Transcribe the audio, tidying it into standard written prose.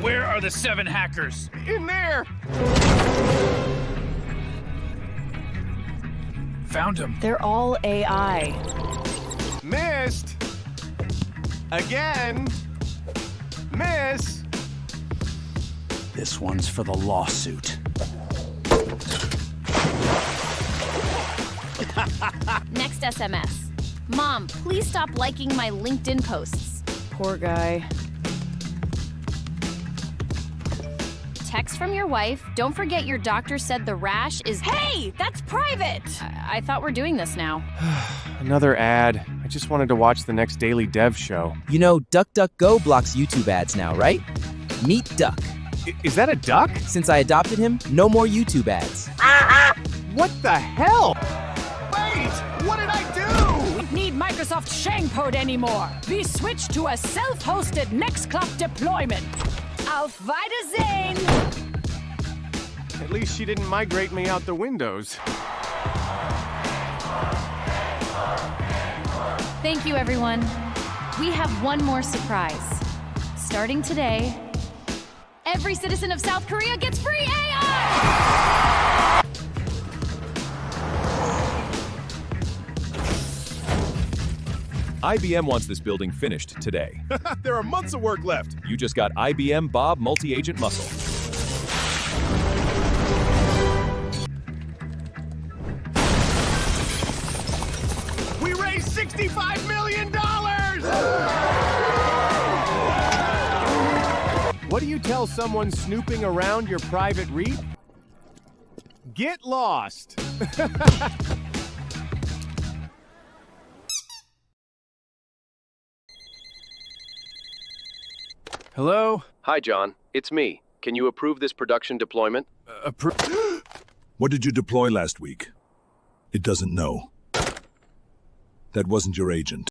Where are the 7 hackers? In there! Found them. They're all AI. Missed! Again! Miss! This one's for the lawsuit. Next SMS. Mom, please stop liking my LinkedIn posts. Poor guy. Text from your wife. Don't forget your doctor said the rash is... Hey, that's private! I thought we're doing this now. Another ad. I just wanted to watch the next Daily Dev show. You know, DuckDuckGo blocks YouTube ads now, right? Meet Duck. Is that a duck? Since I adopted him, no more YouTube ads. What the hell? Wait! What did I do? Don't need Microsoft SharePoint anymore. We switched to a self-hosted Nextcloud deployment. Auf Wiedersehen! At least she didn't migrate me out the windows. Thank you, everyone. We have one more surprise. Starting today, every citizen of South Korea gets free AI! IBM wants this building finished today. There are months of work left. You just got IBM Bob multi-agent muscle. We raised $65 million! What do you tell someone snooping around your private REIT? Get lost! Hello? Hi, John. It's me. Can you approve this production deployment? What did you deploy last week? It doesn't know. That wasn't your agent.